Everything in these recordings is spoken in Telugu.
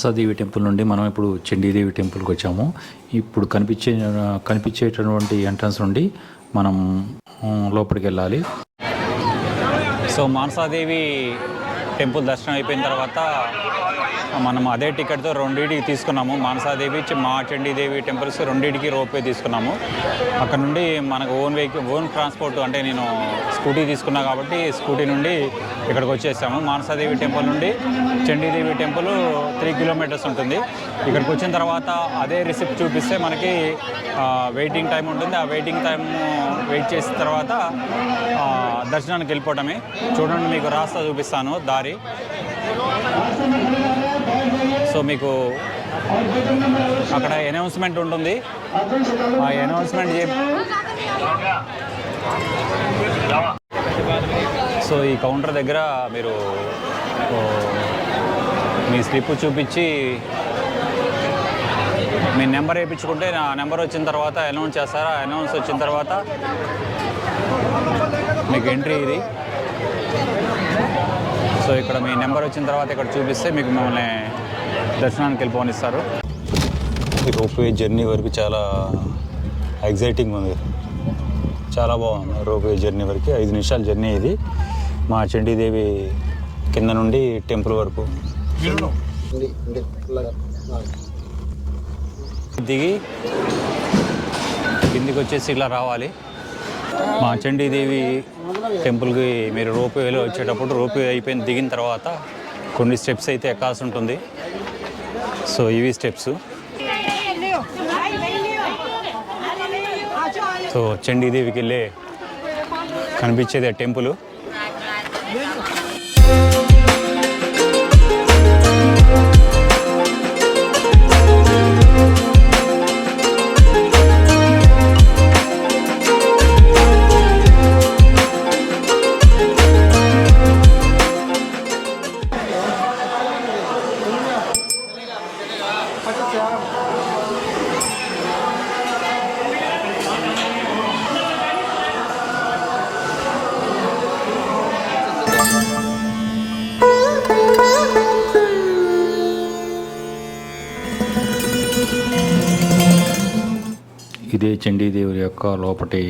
మానసాదేవి టెంపుల్ నుండి మనం ఇప్పుడు చండీదేవి టెంపుల్కి వచ్చాము. ఇప్పుడు కనిపించేటటువంటి ఎంట్రన్స్ నుండి మనం లోపలికి వెళ్ళాలి. సో మానసాదేవి టెంపుల్ దర్శనం అయిపోయిన తర్వాత మనం అదే టికెట్తో రెండింటికి తీసుకున్నాము. మానసాదేవి మా చండీదేవి టెంపుల్స్ రెండింటికి రోప్వే తీసుకున్నాము. అక్కడ నుండి మనకు ఓన్ ట్రాన్స్పోర్ట్, అంటే నేను స్కూటీ తీసుకున్నా కాబట్టి స్కూటీ నుండి ఇక్కడికి వచ్చేసాము. మానసాదేవి టెంపుల్ నుండి చండీదేవి టెంపుల్ 3 కిలోమీటర్స్ ఉంటుంది. ఇక్కడికి వచ్చిన తర్వాత అదే రిసిప్ట్ చూపిస్తే మనకి వెయిటింగ్ టైం ఉంటుంది. ఆ వెయిట్ చేసిన తర్వాత దర్శనానికి వెళ్ళిపోవటమే. చూడండి, మీకు రాస్తా చూపిస్తాను దారి. సో మీకు అక్కడ అనౌన్స్మెంట్ ఉంటుంది. ఆ అనౌన్స్మెంట్ సో ఈ కౌంటర్ దగ్గర మీరు మీ స్లిప్ చూపించి మీ నెంబర్ వేయించుకుంటే నా నెంబర్ వచ్చిన తర్వాత అనౌన్స్ చేస్తారా. అనౌన్స్ వచ్చిన తర్వాత మీకు ఎంట్రీ ఇది. సో ఇక్కడ మీ నెంబర్ వచ్చిన తర్వాత ఇక్కడ చూపిస్తే మీకు మిమ్మల్ని దర్శనానికి వెళ్ళిపోనిస్తారు. ఈ రోప్వే జర్నీ వరకు చాలా ఎగ్జైటింగ్ ఉంది, చాలా బాగుంది. రోప్వే జర్నీ వరకు 5 నిమిషాల జర్నీ ఇది మా చండీదేవి కింద నుండి టెంపుల్ వరకు. దిగి కిందికి వచ్చేసి ఇలా రావాలి. మా చండీదేవి టెంపుల్కి మీరు రోప్వేలో వచ్చేటప్పుడు రోప్వే దిగిన తర్వాత కొన్ని స్టెప్స్ అయితే ఎక్కాల్సి ఉంటుంది. సో ఇవి స్టెప్స్. సో చండీదేవికి వెళ్ళే కనిపించేది టెంపుల్. ఇదే చండీదేవి యొక్క లోపటి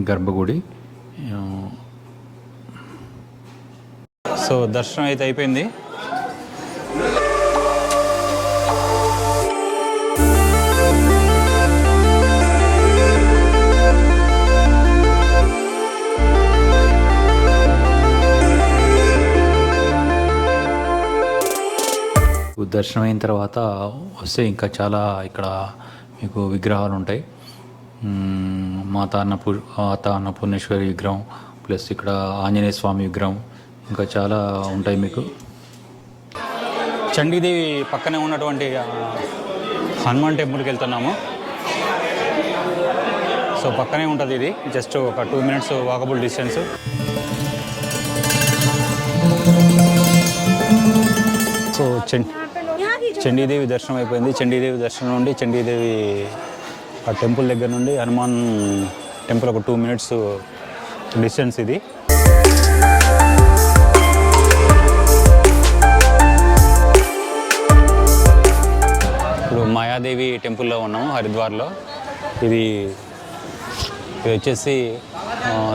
గర్భగుడి. సో దర్శనం అయితే అయిపోయింది. దర్శనం అయిన తర్వాత వస్తే ఇంకా చాలా ఇక్కడ మీకు విగ్రహాలు ఉంటాయి. మాతా అన్నపూర్ణేశ్వరి విగ్రహం, ప్లస్ ఇక్కడ ఆంజనేయ స్వామి విగ్రహం, ఇంకా చాలా ఉంటాయి మీకు. చండీదేవి పక్కనే ఉన్నటువంటి హనుమాన్ టెంపుల్కి వెళ్తున్నాము. సో పక్కనే ఉంటుంది ఇది, జస్ట్ ఒక 2 minutes walkable distance. So Chandi Devi దర్శనం అయిపోయింది. చండీదేవి దర్శనం నుండి చండీదేవి ఆ టెంపుల్ దగ్గర నుండి హనుమాన్ టెంపుల్ ఒక 2 minutes డిస్టెన్స్ ఇది. ఇప్పుడు మాయాదేవి టెంపుల్లో ఉన్నాము హరిద్వార్లో. ఇది వచ్చేసి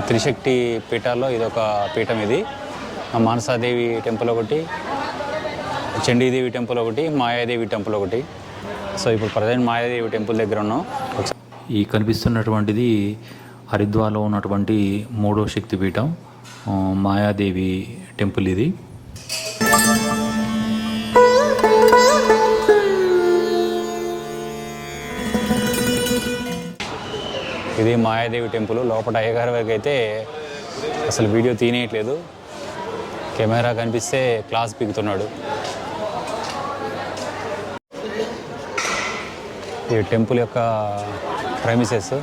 త్రిశక్తి పీఠాల్లో ఇదొక పీఠం. ఇది మానసాదేవి టెంపుల్ ఒకటి, చండీదేవి టెంపుల్ ఒకటి, మాయాదేవి టెంపుల్ ఒకటి. సో ఇప్పుడు ప్రజెంట్ మాయాదేవి టెంపుల్ దగ్గర ఉన్నాం. ఈ కనిపిస్తున్నటువంటిది హరిద్వార్లో ఉన్నటువంటి 3వ శక్తిపీఠం మాయాదేవి టెంపుల్ ఇది. ఇది మాయాదేవి టెంపుల్. లోపల అయ్యగారి వరకు అయితే అసలు వీడియో తీయట్లేదు, కెమెరా కనిపిస్తే క్లాస్ పీకుతున్నాడు. ఈ టెంపుల్ యొక్క ప్రైమిసెస్.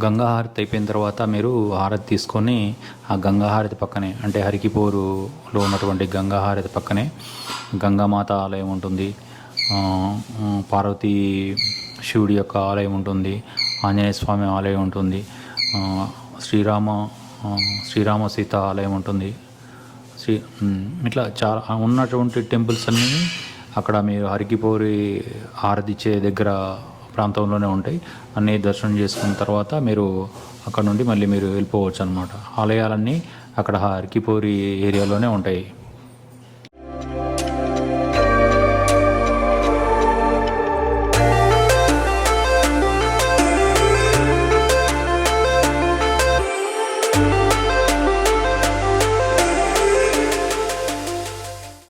గంగా హారతి అయిపోయిన తర్వాత మీరు హారతి తీసుకొని ఆ గంగా హారతి పక్కనే అంటే హరికిపోరులో ఉన్నటువంటి గంగా హారతి పక్కనే గంగామాత ఆలయం ఉంటుంది, పార్వతీ శివుడి యొక్క ఆలయం ఉంటుంది, ఆంజనేయ స్వామి ఆలయం ఉంటుంది, శ్రీరామ సీత ఆలయం ఉంటుంది. ఇట్లా చాలా ఉన్నటువంటి టెంపుల్స్ అన్నీ అక్కడ మీరు హరికిపోరి హారతి ఇచ్చే దగ్గర ప్రాంతంలోనే ఉంటాయి. అన్నీ దర్శనం చేసుకున్న తర్వాత మీరు అక్కడ నుండి మళ్ళీ మీరు వెళ్ళిపోవచ్చు అనమాట. ఆలయాలన్నీ అక్కడ హరికిపోరి ఏరియాలోనే ఉంటాయి.